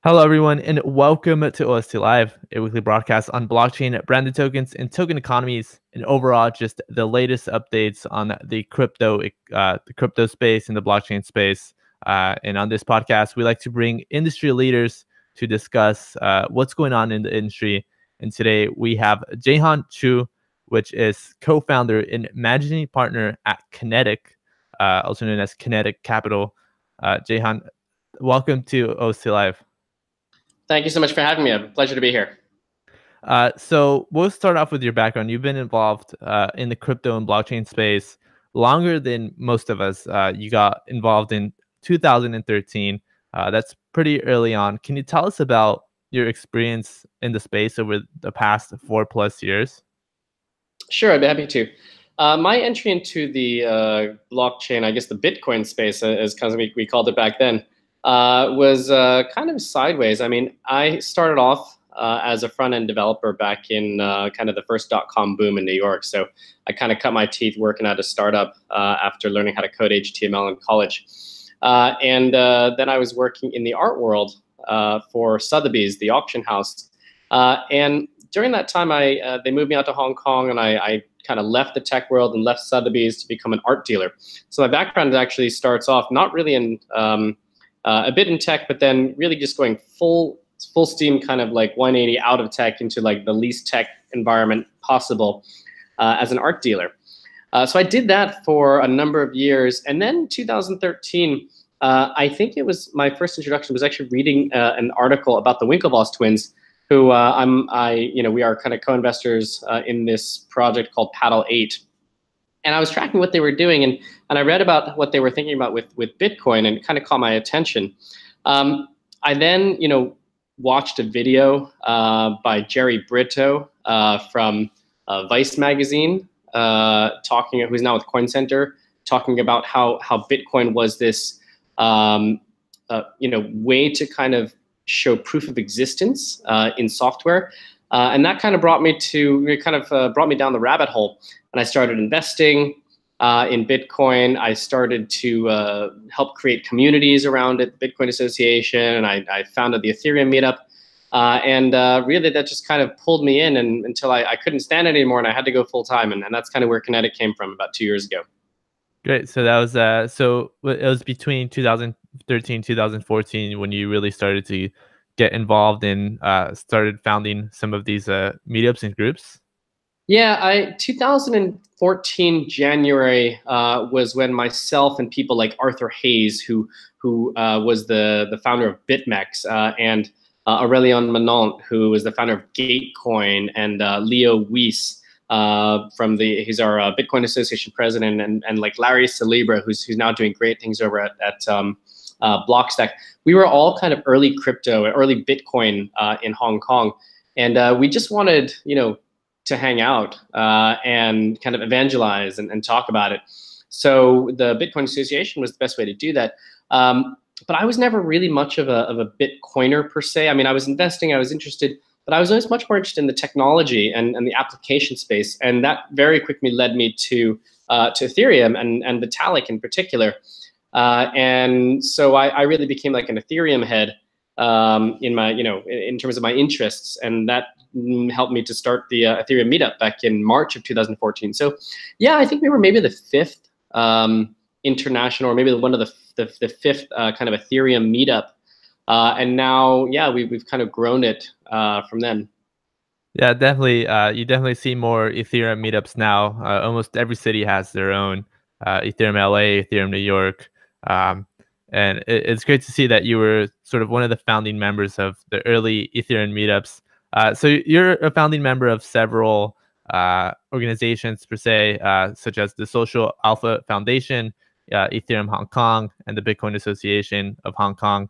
Hello, everyone, and welcome to OST Live, a weekly broadcast on blockchain, branded tokens, and token economies, and overall just the latest updates on the crypto space and the blockchain space. And on this podcast, we like to bring industry leaders to discuss what's going on in the industry. And today we have Jehan Chu, which is co-founder and managing partner at Kenetic, also known as Kenetic Capital. Jehan, welcome to OST Live. Thank you so much for having me. A pleasure to be here. So we'll start off with your background. You've been involved in the crypto and blockchain space longer than most of us. You got involved in 2013. That's pretty early on. Can you tell us about your experience in the space over the past 4+ years? Sure, I'd be happy to. My entry into the blockchain, I guess the Bitcoin space, as kind of we called it back then, was kind of sideways. I mean, I started off as a front-end developer back in kind of the first .com boom in New York. So I kind of cut my teeth working at a startup after learning how to code HTML in college. And then I was working in the art world for Sotheby's, the auction house. And during that time, they moved me out to Hong Kong, and I kind of left the tech world and left Sotheby's to become an art dealer. So my background actually starts off not really in a bit in tech, but then really just going full steam, kind of like 180 out of tech into like the least tech environment possible as an art dealer. So I did that for a number of years, and then 2013, I think it was my first introduction was actually reading an article about the Winklevoss twins, who we are kind of co-investors in this project called Paddle 8. And I was tracking what they were doing, and I read about what they were thinking about with Bitcoin, and it kind of caught my attention. I then, watched a video by Jerry Brito from Vice magazine, who's now with Coin Center, talking about how Bitcoin was this way to kind of show proof of existence in software. And that kind of brought me down the rabbit hole. And I started investing in Bitcoin. I started to help create communities around it, the Bitcoin Association, and I founded the Ethereum Meetup. And really, that just kind of pulled me in until I couldn't stand it anymore, and I had to go full time. And that's kind of where Kenetic came from about 2 years ago. Great. So that was it was between 2013, 2014 when you really started to get involved and started founding some of these meetups and groups. Yeah, 2014 January was when myself and people like Arthur Hayes, who was the founder of BitMEX, and Aurélien Manant, who was the founder of Gatecoin, and Leo Weiss, he's our Bitcoin Association president, and like Larry Celebra, who's now doing great things over at Blockstack. We were all kind of early crypto, early Bitcoin in Hong Kong, and we just wanted, to hang out and kind of evangelize and talk about it. So the Bitcoin Association was the best way to do that. But I was never really much of a Bitcoiner per se. I mean, I was investing, I was interested, but I was always much more interested in the technology and the application space. And that very quickly led me to Ethereum and Vitalik in particular. And so I really became like an Ethereum head in terms of my interests, and that helped me to start the Ethereum Meetup back in March of 2014. So yeah, I think we were maybe the fifth international, or maybe one of the fifth kind of Ethereum Meetup. And now, yeah, we've kind of grown it from then. Yeah, definitely. You definitely see more Ethereum meetups now. Almost every city has their own Ethereum LA, Ethereum New York. And it's great to see that you were sort of one of the founding members of the early Ethereum meetups. So you're a founding member of several organizations per se, such as the Social Alpha Foundation, Ethereum Hong Kong, and the Bitcoin Association of Hong Kong.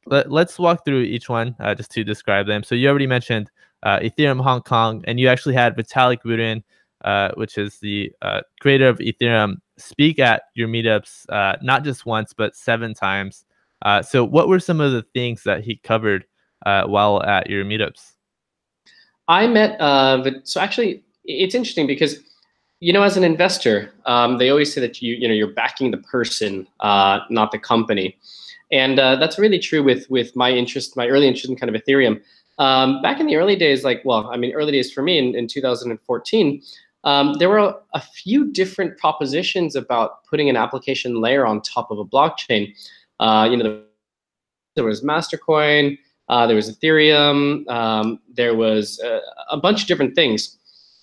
Let's walk through each one just to describe them. So you already mentioned Ethereum Hong Kong, and you actually had Vitalik Buterin, which is the creator of Ethereum, speak at your meetups not just once, but 7 times. So what were some of the things that he covered while at your meetups? I met, so actually, it's interesting because, as an investor, they always say that you're backing the person, not the company. And that's really true with my early interest in kind of Ethereum. Back in the early days, early days for me in 2014, there were a few different propositions about putting an application layer on top of a blockchain. There was Mastercoin, there was Ethereum, there was a bunch of different things.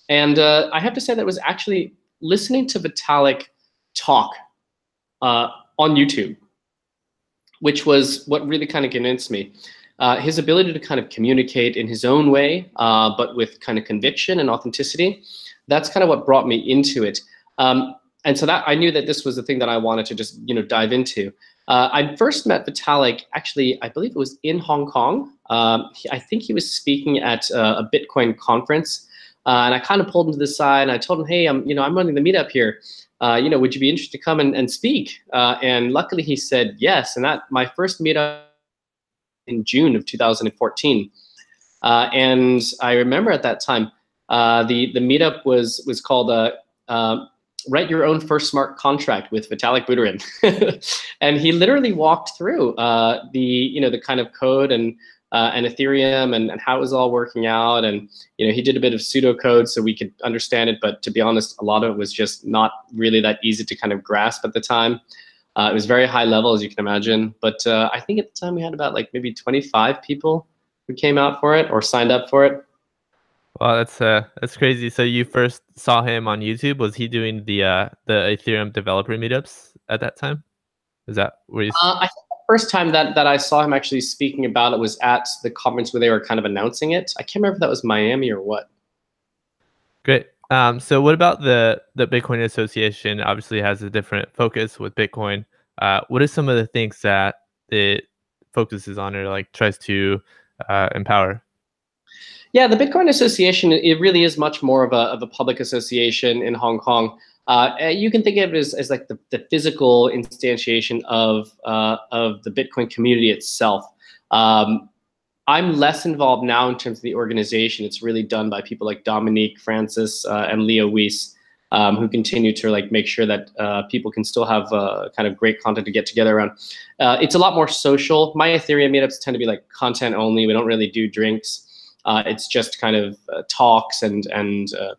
And I have to say that was actually listening to Vitalik talk on YouTube, which was what really kind of convinced me. His ability to kind of communicate in his own way, but with kind of conviction and authenticity, that's kind of what brought me into it. And so that I knew that this was the thing that I wanted to just dive into. I first met Vitalik, actually, I believe it was in Hong Kong. I think he was speaking at a Bitcoin conference, and I kind of pulled him to the side and I told him, hey, I'm running the meetup here. Would you be interested to come and speak? And luckily he said yes. And that my first meetup in June of 2014. And I remember at that time, the meetup was called Write Your Own First Smart Contract with Vitalik Buterin. And he literally walked through the kind of code and Ethereum and how it was all working out. And he did a bit of pseudocode so we could understand it. But to be honest, a lot of it was just not really that easy to kind of grasp at the time. It was very high level, as you can imagine. But I think at the time we had about maybe 25 people who came out for it or signed up for it. Wow, that's crazy. So you first saw him on YouTube. Was he doing the Ethereum developer meetups at that time? Is that where you? I think the first time that I saw him actually speaking about it was at the conference where they were kind of announcing it. I can't remember if that was Miami or what. Great. So what about the Bitcoin Association? Obviously has a different focus with Bitcoin. What are some of the things that it focuses on or tries to empower? Yeah, the Bitcoin Association, it really is much more of a public association in Hong Kong. You can think of it as like the physical instantiation of the Bitcoin community itself. I'm less involved now in terms of the organization. It's really done by people like Dominique, Francis, and Leo Weiss, who continue to make sure that people can still have kind of great content to get together around. It's a lot more social. My Ethereum meetups tend to be content only. We don't really do drinks. It's just kind of talks and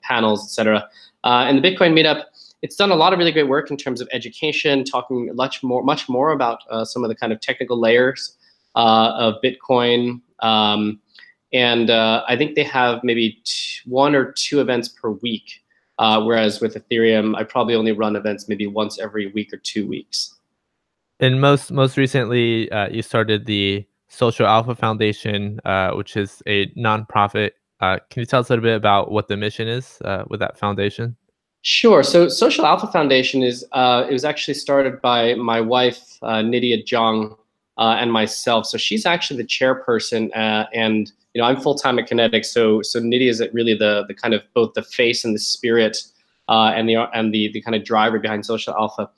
panels, etc. And the Bitcoin meetup, it's done a lot of really great work in terms of education, talking much more about some of the kind of technical layers of Bitcoin. And I think they have maybe 1 or 2 events per week, whereas with Ethereum, I probably only run events maybe once every week or 2 weeks. And most recently, you started the Social Alpha Foundation, which is a nonprofit. Can you tell us a little bit about what the mission is with that foundation? Sure. So Social Alpha Foundation it was actually started by my wife, Nydia Zhang, and myself. So she's actually the chairperson, and I'm full-time at Kenetic. So Nydia is really the kind of both the face and the spirit, and the kind of driver behind Social Alpha.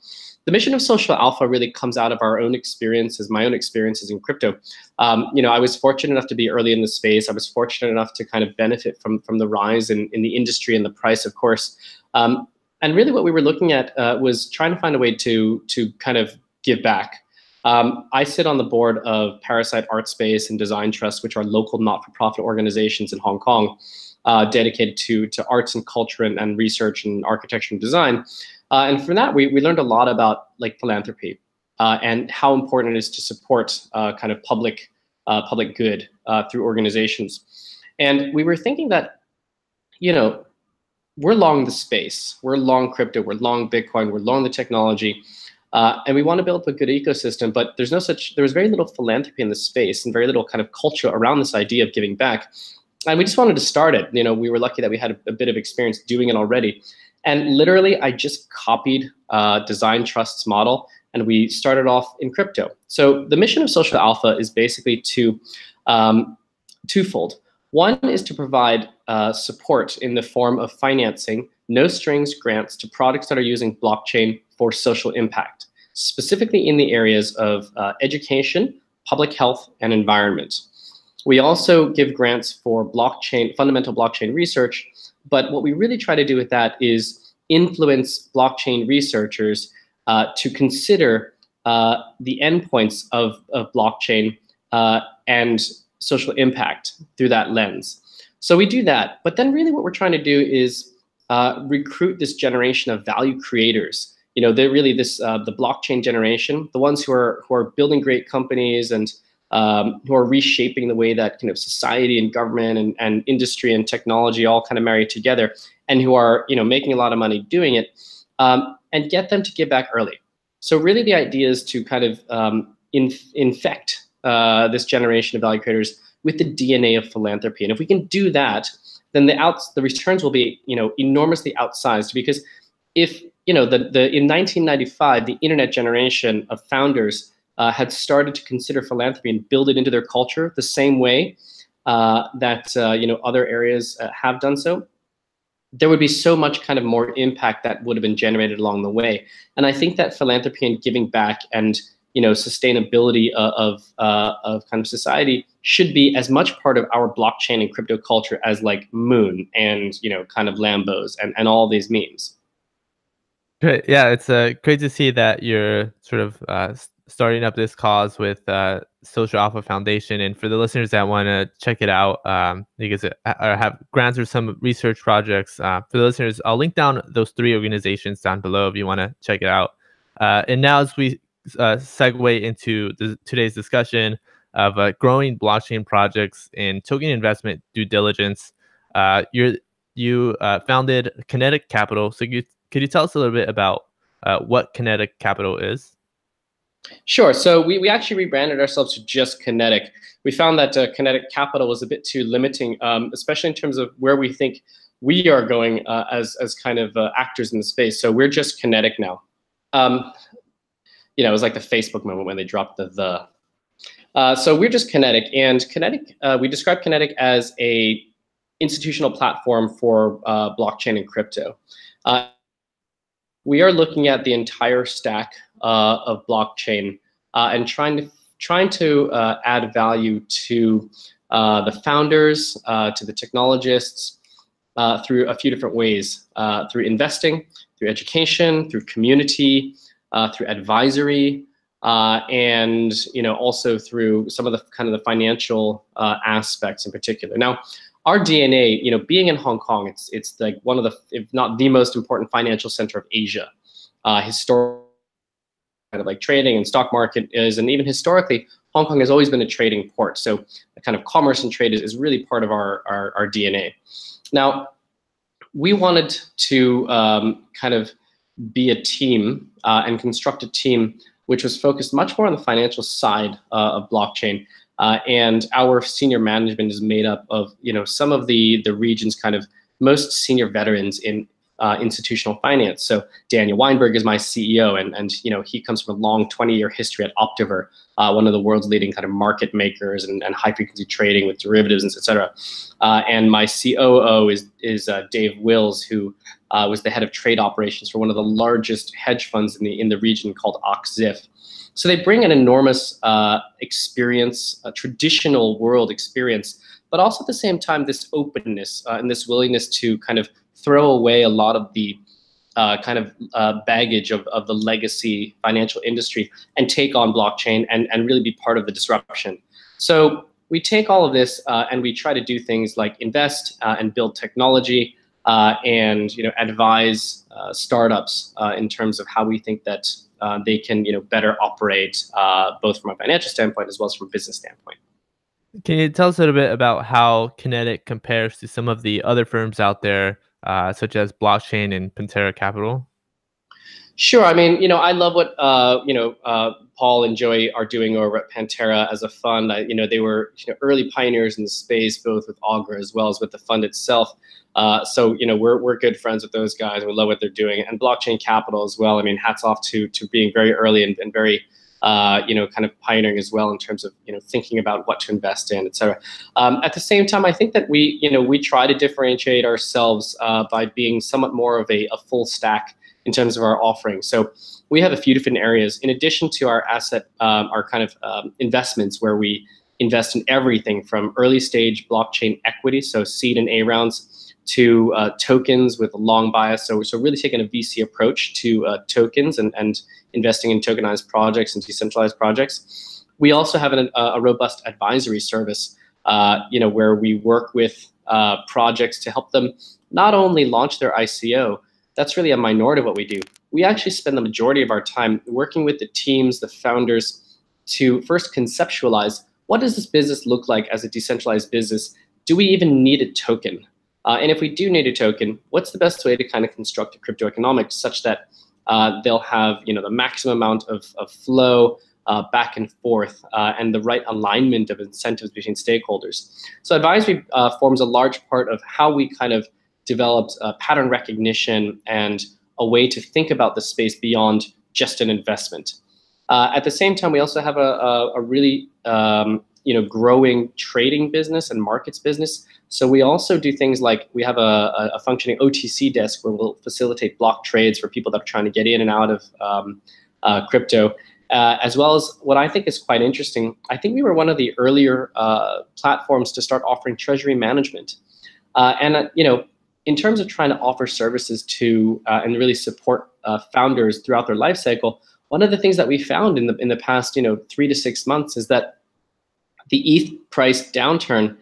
The mission of Social Alpha really comes out of our own experiences, my own experiences in crypto. I was fortunate enough to be early in the space. I was fortunate enough to kind of benefit from the rise in the industry and the price, of course. And really what we were looking at was trying to find a way to kind of give back. I sit on the board of Parasite Art Space and Design Trust, which are local not-for-profit organizations in Hong Kong dedicated to arts and culture and research and architecture and design. And from that, we learned a lot about philanthropy and how important it is to support kind of public good through organizations. And we were thinking that, we're long the space, we're long crypto, we're long Bitcoin, we're long the technology, and we want to build up a good ecosystem. But there was very little philanthropy in the space and very little kind of culture around this idea of giving back. And we just wanted to start it. We were lucky that we had a bit of experience doing it already. And literally, I just copied Design Trust's model, and we started off in crypto. So the mission of Social Alpha is basically twofold. One is to provide support in the form of financing, no strings grants to products that are using blockchain for social impact, specifically in the areas of education, public health, and environment. We also give grants for fundamental blockchain research. But what we really try to do with that is influence blockchain researchers to consider the endpoints of blockchain and social impact through that lens. So we do that, but then really what we're trying to do is recruit this generation of value creators. You know, they're really this the blockchain generation, the ones who are building great companies and who are reshaping the way that kind of society and government and industry and technology all kind of marry together, and who are, you know, making a lot of money doing it, and get them to give back early. So really the idea is to kind of infect this generation of value creators with the DNA of philanthropy. And if we can do that, then the returns will be, you know, enormously outsized. Because if, you know, in 1995, the internet generation of founders had started to consider philanthropy and build it into their culture the same way that you know, other areas have done so, there would be so much kind of more impact that would have been generated along the way. And I think that philanthropy and giving back and, you know, sustainability of kind of society should be as much part of our blockchain and crypto culture as like Moon and, you know, kind of Lambos and all these memes. Great. Yeah, it's great to see that you're sort of starting up this cause with Social Alpha Foundation. And for the listeners that want to check it out, because it have grants or some research projects, for the listeners, I'll link down those 3 organizations down below if you want to check it out. And now as we segue into today's discussion of growing blockchain projects and token investment due diligence, you founded Kenetic Capital. So could you tell us a little bit about what Kenetic Capital is? Sure. So we actually rebranded ourselves to just Kenetic. We found that Kenetic Capital was a bit too limiting, especially in terms of where we think we are going as kind of actors in the space. So we're just Kenetic now. You know, it was like the Facebook moment when they dropped the. So we're just Kenetic, and Kenetic, we describe Kenetic as a institutional platform for blockchain and crypto. We are looking at the entire stack of blockchain and trying to add value to the founders, to the technologists, through a few different ways, through investing, through education, through community, through advisory, and, you know, also through some of the kind of the financial aspects in particular. Now, our DNA, you know, being in Hong Kong, it's like one of the, if not the most important financial center of Asia. Historically, kind of like trading and stock market is, and even historically, Hong Kong has always been a trading port. So the kind of commerce and trade is really part of our DNA. Now, we wanted to kind of be a team and construct a team which was focused much more on the financial side of blockchain. And our senior management is made up of, you know, some of the region's kind of most senior veterans in institutional finance. So Daniel Weinberg is my CEO, and you know, he comes from a long 20-year history at Optiver, one of the world's leading kind of market makers and high frequency trading with derivatives, et cetera. And my COO is Dave Wills, who was the head of trade operations for one of the largest hedge funds in the region called OXIF. So they bring an enormous experience, a traditional world experience, but also at the same time this openness and this willingness to kind of throw away a lot of the kind of baggage of the legacy financial industry and take on blockchain and really be part of the disruption. So we take all of this and we try to do things like invest and build technology and, you know, advise startups in terms of how we think that they can, you know, better operate both from a financial standpoint as well as from a business standpoint. Can you tell us a little bit about how Kenetic compares to some of the other firms out there, such as Blockchain and Pantera Capital? Sure. I mean, you know, I love what you know, Paul and Joey are doing over at Pantera as a fund. You know, they were, you know, early pioneers in the space, both with Augur as well as with the fund itself. So, you know, we're good friends with those guys. We love what they're doing, and Blockchain Capital as well. I mean, hats off to being very early and very you know, kind of pioneering as well in terms of, you know, thinking about what to invest in, et cetera. At the same time, I think that we try to differentiate ourselves by being somewhat more of a full stack in terms of our offering. So we have a few different areas in addition to our asset, our kind of investments, where we invest in everything from early stage blockchain equity, so seed and A rounds, to tokens with a long bias. So really taking a VC approach to tokens and investing in tokenized projects and decentralized projects. We also have a robust advisory service, where we work with projects to help them not only launch their ICO. That's really a minority of what we do. We actually spend the majority of our time working with the teams, the founders, to first conceptualize, what does this business look like as a decentralized business? Do we even need a token? And if we do need a token, what's the best way to kind of construct a crypto economics such that they'll have the maximum amount of flow back and forth and the right alignment of incentives between stakeholders. So advisory forms a large part of how we kind of developed pattern recognition and a way to think about the space beyond just an investment. At the same time, we also have a really growing trading business and markets business. So we also do things like we have a functioning OTC desk where we'll facilitate block trades for people that are trying to get in and out of crypto, as well as what I think is quite interesting. I think we were one of the earlier platforms to start offering treasury management. In terms of trying to offer services to and really support founders throughout their life cycle, one of the things that we found in the past 3 to 6 months is that the ETH price downturn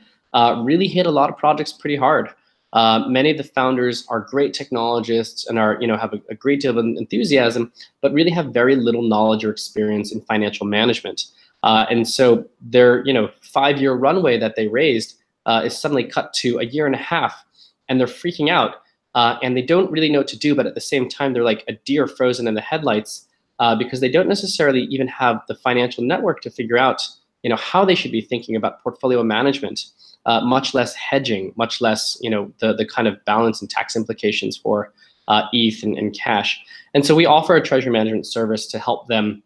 really hit a lot of projects pretty hard. Many of the founders are great technologists and have a great deal of enthusiasm, but really have very little knowledge or experience in financial management. And so their 5-year runway that they raised is suddenly cut to a 1.5 years, and they're freaking out and they don't really know what to do. But at the same time, they're like a deer frozen in the headlights because they don't necessarily even have the financial network to figure out how they should be thinking about portfolio management, much less hedging, much less the kind of balance and tax implications for ETH and cash. And so we offer a treasury management service to help them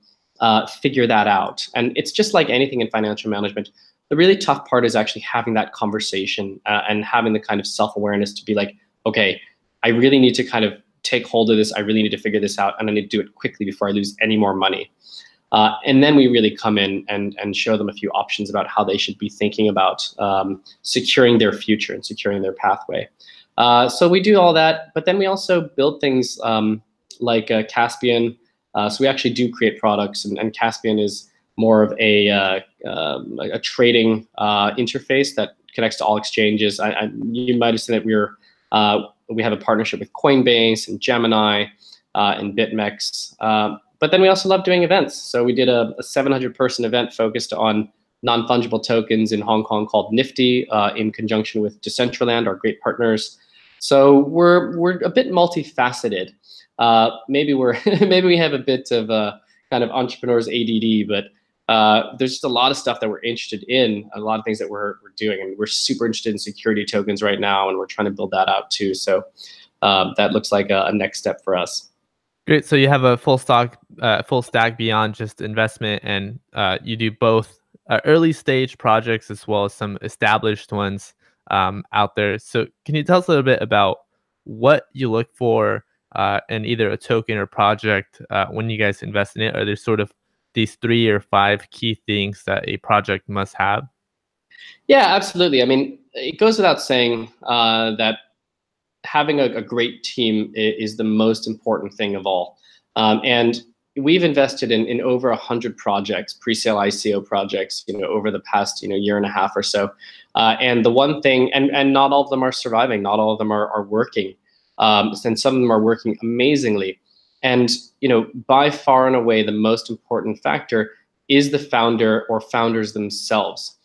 figure that out. And it's just like anything in financial management. The really tough part is actually having that conversation and having the kind of self-awareness to be like, okay, I really need to kind of take hold of this. I really need to figure this out, and I need to do it quickly before I lose any more money. And then we really come in and show them a few options about how they should be thinking about securing their future and securing their pathway. So we do all that, but then we also build things like Caspian. So we actually do create products, and Caspian is more of a trading interface that connects to all exchanges. You might have seen that we have a partnership with Coinbase and Gemini and BitMEX. But then we also love doing events. So we did a 700-person event focused on non-fungible tokens in Hong Kong called Nifty in conjunction with Decentraland, our great partners. So we're a bit multifaceted. Maybe we have a bit of a kind of entrepreneur's ADD, but there's just a lot of stuff that we're interested in, a lot of things that we're doing, and we're super interested in security tokens right now, and we're trying to build that out too. So that looks like a next step for us. Great. So you have a full stack beyond just investment, and you do both early stage projects as well as some established ones out there. So can you tell us a little bit about what you look for in either a token or project when you guys invest in it? Are there sort of these 3 or 5 key things that a project must have? Yeah, absolutely. I mean, it goes without saying that having a great team is the most important thing of all. And we've invested in over 100 projects, pre-sale ICO projects, over the past 1.5 years or so. And the one thing, and not all of them are surviving, not all of them are working, and some of them are working amazingly. And by far and away, the most important factor is the founder or founders themselves.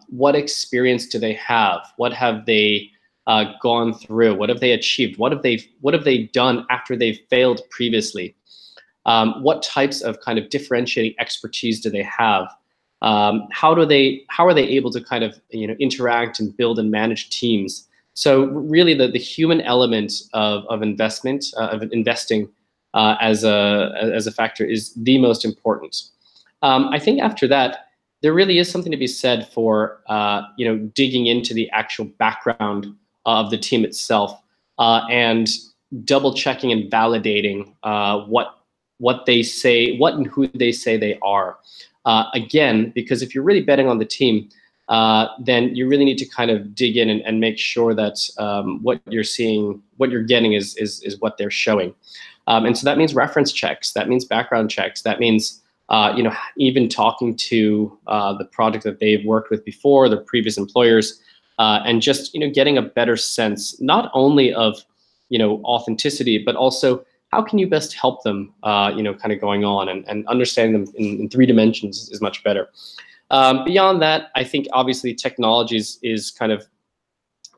What experience do they have? What have they gone through? What have they achieved? What have they done after they've failed previously? What types of kind of differentiating expertise do they have? How are they able to kind of interact and build and manage teams? So really, the human element of investment of investing as a factor is the most important. I think after that, there really is something to be said for digging into the actual background of the team itself and double checking and validating what they say, what and who they say they are. Again, because if you're really betting on the team, then you really need to kind of dig in and make sure that what you're seeing, what you're getting is what they're showing. And so that means reference checks, that means background checks, that means even talking to the project that they've worked with before, their previous employers, and just getting a better sense not only of authenticity, but also how can you best help them kind of going on, and understanding them in 3 dimensions is much better. Beyond that, I think obviously technology is kind of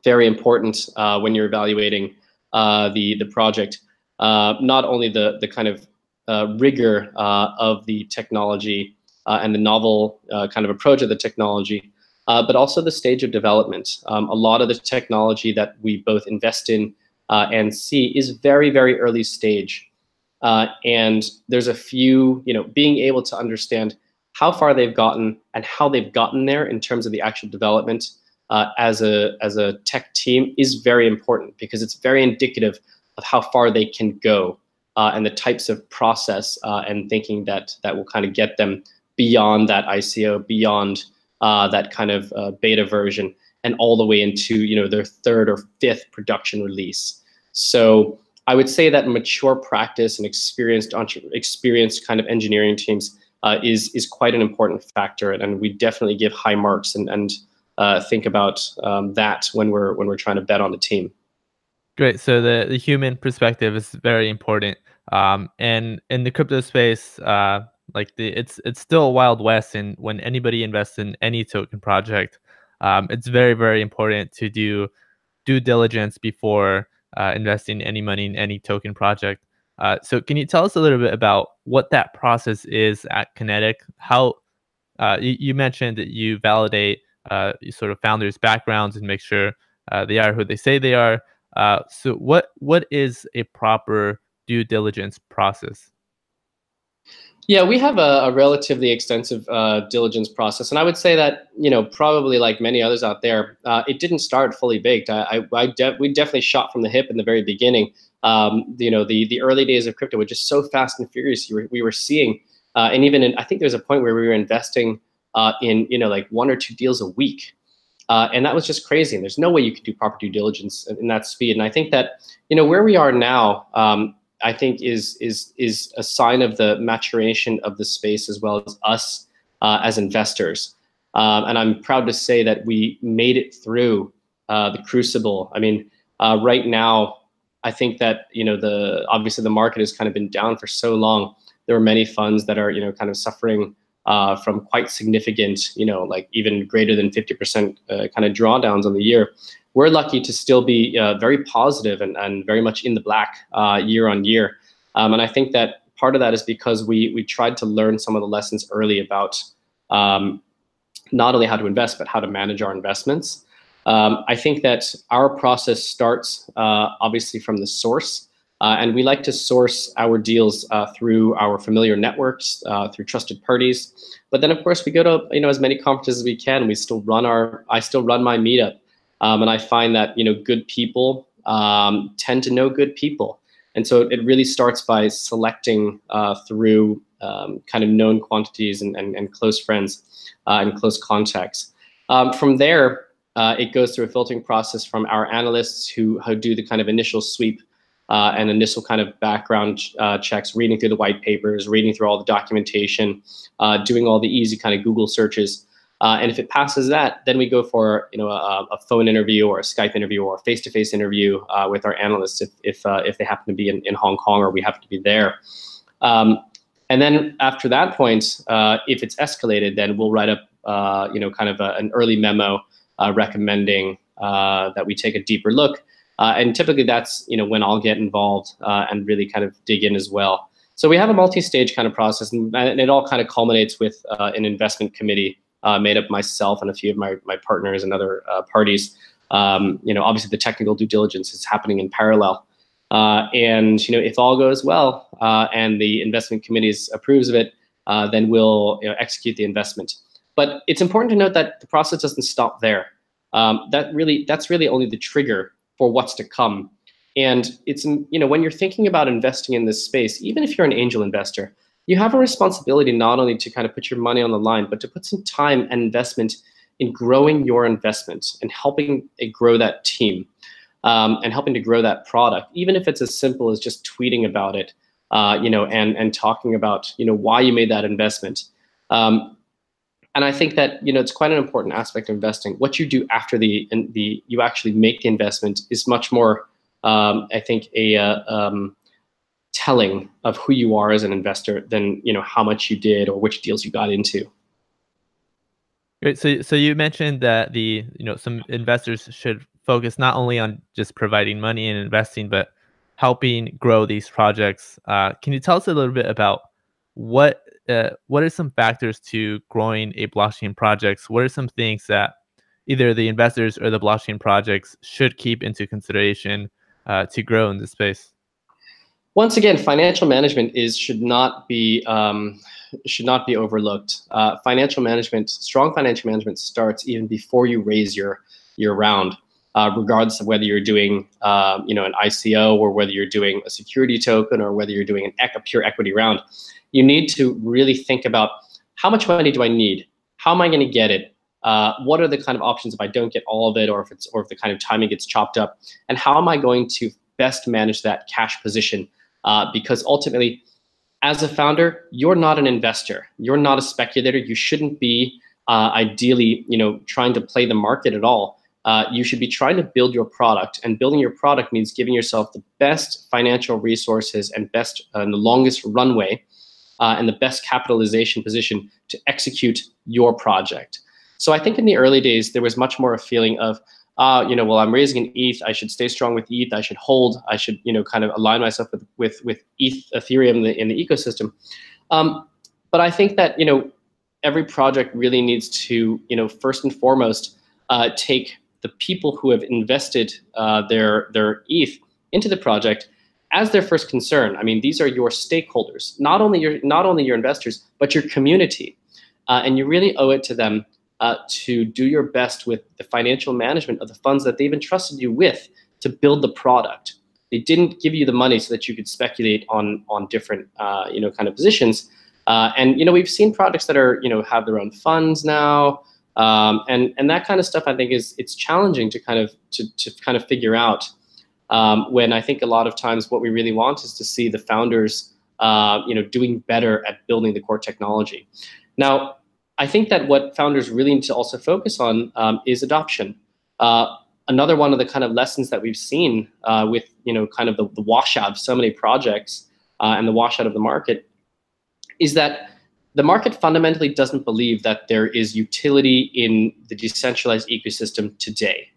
very important when you're evaluating the project. Not only the kind of rigor of the technology and the novel kind of approach of the technology, but also the stage of development. A lot of the technology that we both invest in and see is very, very early stage. And there's a few, being able to understand how far they've gotten and how they've gotten there in terms of the actual development as a tech team is very important, because it's very indicative of how far they can go and the types of process and thinking that will kind of get them beyond that ICO, beyond that kind of beta version, and all the way into their 3rd or 5th production release. So I would say that mature practice and experienced kind of engineering teams is quite an important factor, and we definitely give high marks and think about that when we're trying to bet on the team. Great. So the human perspective is very important. And in the crypto space, it's still a wild west, and when anybody invests in any token project, it's very, very important to do due diligence before investing any money in any token project. So can you tell us a little bit about what that process is at Kenetic? How you mentioned that you validate sort of founders' backgrounds and make sure they are who they say they are. So what is a proper due diligence process? Yeah, we have a relatively extensive diligence process, and I would say that probably like many others out there, it didn't start fully baked. We definitely shot from the hip in the very beginning. The early days of crypto were just so fast and furious. We were seeing, and even I think there was a point where we were investing in like 1 or 2 deals a week, and that was just crazy. And there's no way you could do proper due diligence in that speed. And I think that where we are now, I think is a sign of the maturation of the space, as well as us as investors. And I'm proud to say that we made it through the crucible. I mean, right now, I think that obviously the market has kind of been down for so long. There are many funds that are kind of suffering from quite significant, like even greater than 50% kind of drawdowns on the year. We're lucky to still be very positive and very much in the black year on year. And I think that part of that is because we tried to learn some of the lessons early about not only how to invest, but how to manage our investments. I think that our process starts obviously from the source. And we like to source our deals through our familiar networks, through trusted parties. But then, of course, we go to as many conferences as we can. I still run my meetup. And I find that good people tend to know good people, and so it really starts by selecting through kind of known quantities and close friends and close contacts. From there, it goes through a filtering process from our analysts who do the kind of initial sweep and initial kind of background checks, reading through the white papers, reading through all the documentation, doing all the easy kind of Google searches. And if it passes that, then we go for a phone interview or a Skype interview or a face-to-face interview with our analysts if they happen to be in Hong Kong or we happen to be there. And then after that point, if it's escalated, then we'll write up kind of an early memo recommending that we take a deeper look. And typically that's when I'll get involved and really kind of dig in as well. So we have a multi-stage kind of process, and it all kind of culminates with an investment committee made up myself and a few of my partners and other parties. Obviously the technical due diligence is happening in parallel. And if all goes well and the investment committee approves of it, then we'll execute the investment. But it's important to note that the process doesn't stop there. That's really only the trigger for what's to come. And it's when you're thinking about investing in this space, even if you're an angel investor, you have a responsibility not only to kind of put your money on the line, but to put some time and investment in growing your investment and helping it grow that team, and helping to grow that product, even if it's as simple as just tweeting about it, and talking about, why you made that investment. And I think that, it's quite an important aspect of investing. What you do after you actually make the investment is much more, I think, telling of who you are as an investor than, how much you did or which deals you got into. Great. So you mentioned that some investors should focus not only on just providing money and investing, but helping grow these projects. Can you tell us a little bit about what are some factors to growing a blockchain projects? What are some things that either the investors or the blockchain projects should keep into consideration to grow in this space? Once again, financial management should not be overlooked. Strong financial management starts even before you raise your round, regardless of whether you're doing an ICO or whether you're doing a security token or whether you're doing a pure equity round. You need to really think about, how much money do I need? How am I going to get it? What are the kind of options if I don't get all of it, or if the kind of timing gets chopped up? And how am I going to best manage that cash position? Because ultimately, as a founder, you're not an investor. You're not a speculator. You shouldn't be ideally, trying to play the market at all. You should be trying to build your product, and building your product means giving yourself the best financial resources and the longest runway, and the best capitalization position to execute your project. So I think in the early days, there was much more a feeling of, well, I'm raising an ETH. I should stay strong with ETH. I should hold. I should, kind of align myself with Ethereum in the ecosystem. But I think that, every project really needs to, first and foremost, take the people who have invested their ETH into the project as their first concern. I mean, these are your stakeholders, not only your investors, but your community, and you really owe it to them to do your best with the financial management of the funds that they've entrusted you with to build the product. They didn't give you the money so that you could speculate on different kind of positions. And we've seen projects that are have their own funds now, and that kind of stuff. I think it's challenging to kind of figure out. When I think a lot of times what we really want is to see the founders doing better at building the core technology. Now, I think that what founders really need to also focus on is adoption. Another one of the kind of lessons that we've seen with kind of the washout of so many projects and the washout of the market is that the market fundamentally doesn't believe that there is utility in the decentralized ecosystem today.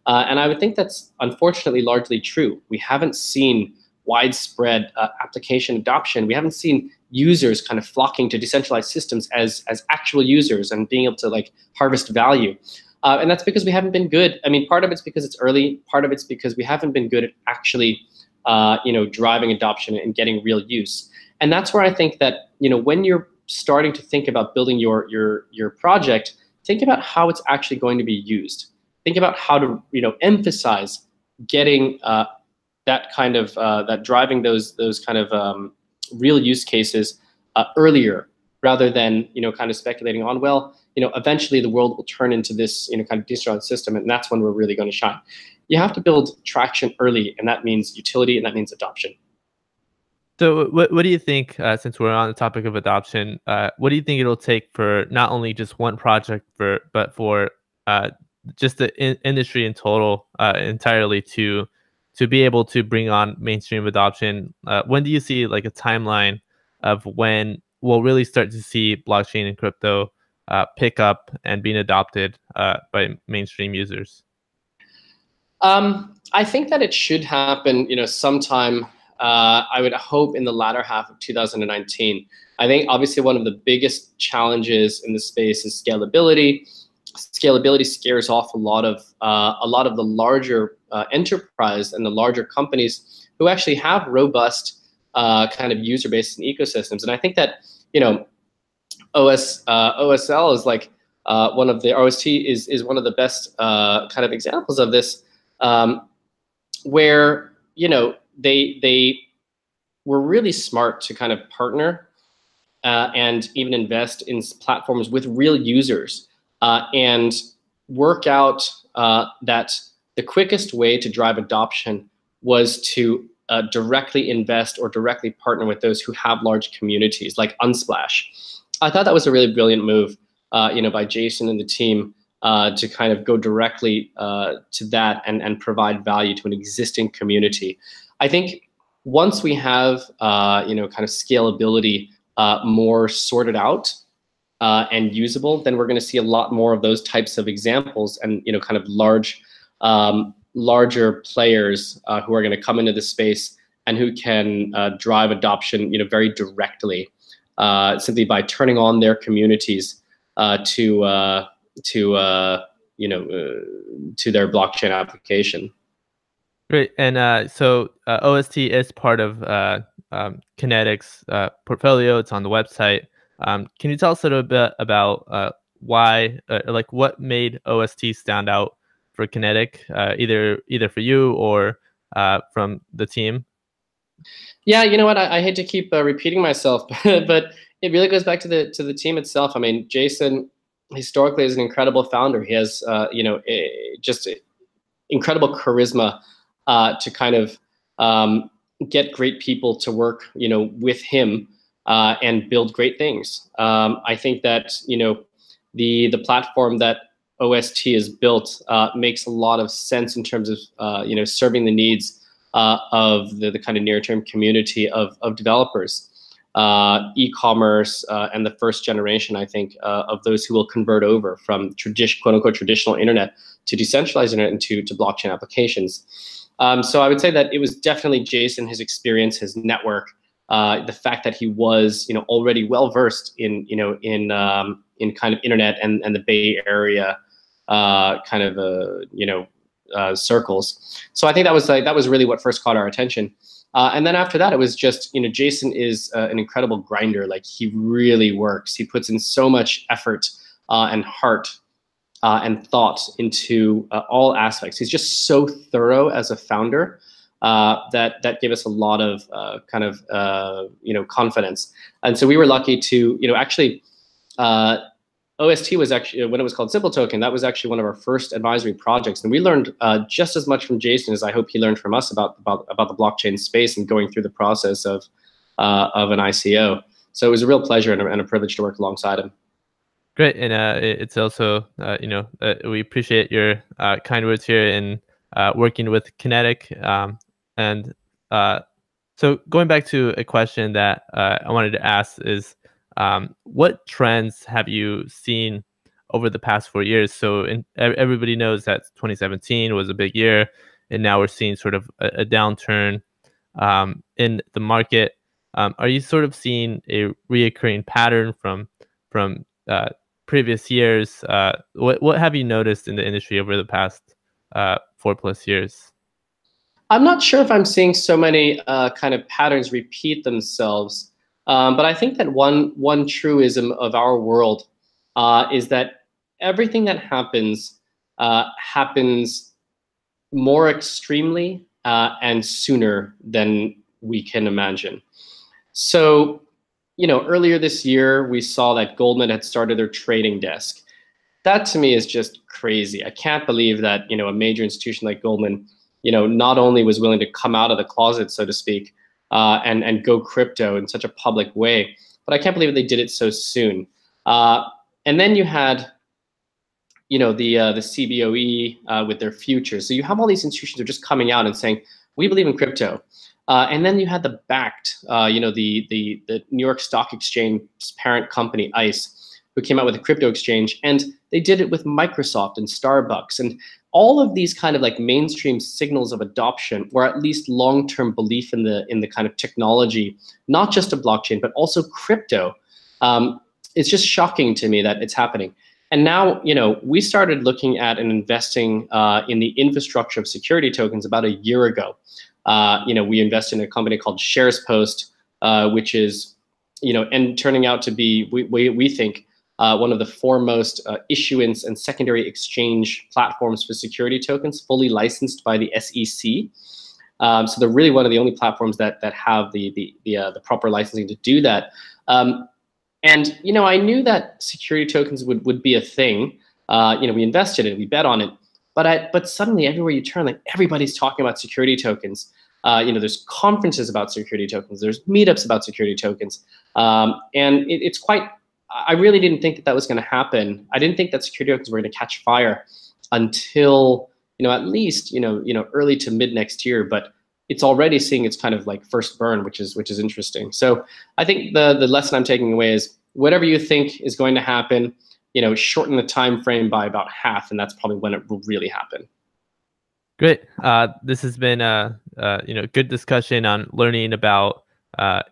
And I would think that's unfortunately largely true. We haven't seen widespread application adoption. We haven't seen users kind of flocking to decentralized systems as actual users and being able to harvest value. And that's because we haven't been good. I mean, part of it's because it's early. Part of it's because we haven't been good at actually, driving adoption and getting real use. And that's where I think that, when you're starting to think about building your project, think about how it's actually going to be used. Think about how to, emphasize getting that kind of that driving those kind of real use cases earlier, rather than kind of speculating on, well, eventually the world will turn into this kind of decentralized system, and that's when we're really going to shine. You have to build traction early, and that means utility, and that means adoption. So what do you think, since we're on the topic of adoption, what do you think it'll take for not only just one project, but for just the industry in total, entirely to be able to bring on mainstream adoption? When do you see a timeline of when we'll really start to see blockchain and crypto pick up and being adopted by mainstream users? I think that it should happen, sometime. I would hope in the latter half of 2019. I think obviously one of the biggest challenges in the space is scalability. Scalability scares off a lot of the larger enterprise and the larger companies who actually have robust kind of user bases and ecosystems. And I think that OSL is one of the OST is one of the best kind of examples of this, where they were really smart to kind of partner and even invest in platforms with real users and work out that the quickest way to drive adoption was to directly invest or directly partner with those who have large communities, like Unsplash. I thought that was a really brilliant move, by Jason and the team to kind of go directly to that and provide value to an existing community. I think once we have kind of scalability more sorted out and usable, then we're going to see a lot more of those types of examples and kind of larger players who are going to come into the space and who can drive adoption very directly, simply by turning on their communities to their blockchain application. Great. And so OST is part of Kenetic's portfolio. It's on the website. Can you tell us a little bit about why, like what made OST stand out for Kenetic, either for you or from the team? Yeah, you know what? I hate to keep repeating myself, but it really goes back to the team itself. I mean, Jason historically is an incredible founder. He has just incredible charisma to kind of get great people to work with him and build great things. I think that the platform that OST is built makes a lot of sense in terms of serving the needs of the kind of near-term community of developers, e-commerce, and the first generation, I think, of those who will convert over from quote-unquote traditional internet to decentralized internet into blockchain applications. So I would say that it was definitely Jason, his experience, his network, the fact that he was already well-versed in kind of internet and the Bay Area kind of circles. So I think that was really what first caught our attention. And then after that, it was just, Jason is an incredible grinder. Like, he really works. He puts in so much effort and heart and thought into all aspects. He's just so thorough as a founder that gave us a lot of kind of confidence. And so we were lucky to actually. OST was actually, when it was called Simple Token, that was actually one of our first advisory projects, and we learned just as much from Jason as I hope he learned from us about the blockchain space and going through the process of an ICO. So it was a real pleasure and a privilege to work alongside him. Great, and it's also we appreciate your kind words here in working with Kenetic, and so going back to a question that I wanted to ask is, what trends have you seen over the past 4 years? So everybody knows that 2017 was a big year, and now we're seeing sort of a downturn in the market. Are you sort of seeing a reoccurring pattern from previous years? What have you noticed in the industry over the past 4+ years? I'm not sure if I'm seeing so many kind of patterns repeat themselves. But I think that one truism of our world is that everything that happens happens more extremely and sooner than we can imagine. So, earlier this year, we saw that Goldman had started their trading desk. That to me is just crazy. I can't believe that, a major institution like Goldman, not only was willing to come out of the closet, so to speak, and go crypto in such a public way, but I can't believe they did it so soon. And then you had, the CBOE with their futures. So you have all these institutions that are just coming out and saying, we believe in crypto. And then you had the BACT, the New York Stock Exchange parent company, ICE, who came out with a crypto exchange, and they did it with Microsoft and Starbucks. And all of these kind of like mainstream signals of adoption, or at least long-term belief in the kind of technology, not just of blockchain, but also crypto. It's just shocking to me that it's happening. And now, we started looking at and investing in the infrastructure of security tokens about a year ago. We invested in a company called SharesPost, which is, and turning out to be, we think, one of the foremost issuance and secondary exchange platforms for security tokens, fully licensed by the SEC. So they're really one of the only platforms that have the proper licensing to do that. And I knew that security tokens would be a thing, We invested in it, we bet on it. But suddenly everywhere you turn, like everybody's talking about security tokens. There's conferences about security tokens. There's meetups about security tokens. And it's quite, I really didn't think that was going to happen. I didn't think that security tokens were going to catch fire until, at least, early to mid next year. But it's already seeing its kind of like first burn, which is interesting. So I think the lesson I'm taking away is whatever you think is going to happen, shorten the time frame by about half, and that's probably when it will really happen. Great. This has been a good discussion on learning about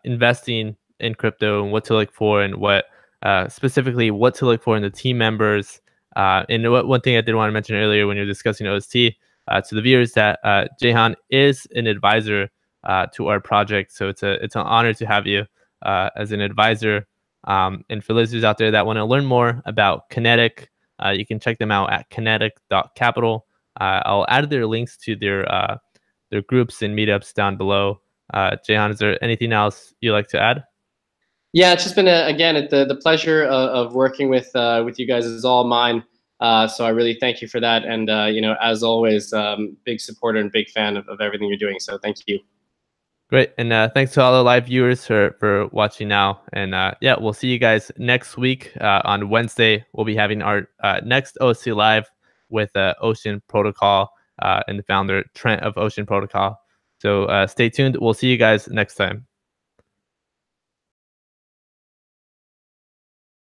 investing in crypto and what to look for, and what specifically what to look for in the team members. And one thing I did want to mention earlier when you're discussing OST to the viewers, that Jehan is an advisor to our project, so it's an honor to have you as an advisor. And for listeners out there that want to learn more about Kenetic, you can check them out at kenetic.capital. I'll add their links to their groups and meetups down below. Jehan, is there anything else you'd like to add? Yeah, it's just been again the pleasure of working with you guys is all mine. So I really thank you for that, and as always, big supporter and big fan of everything you're doing. So thank you. Great, and thanks to all the live viewers for watching now. And yeah, we'll see you guys next week on Wednesday. We'll be having our next OSC live with Ocean Protocol and the founder Trent of Ocean Protocol. So stay tuned. We'll see you guys next time.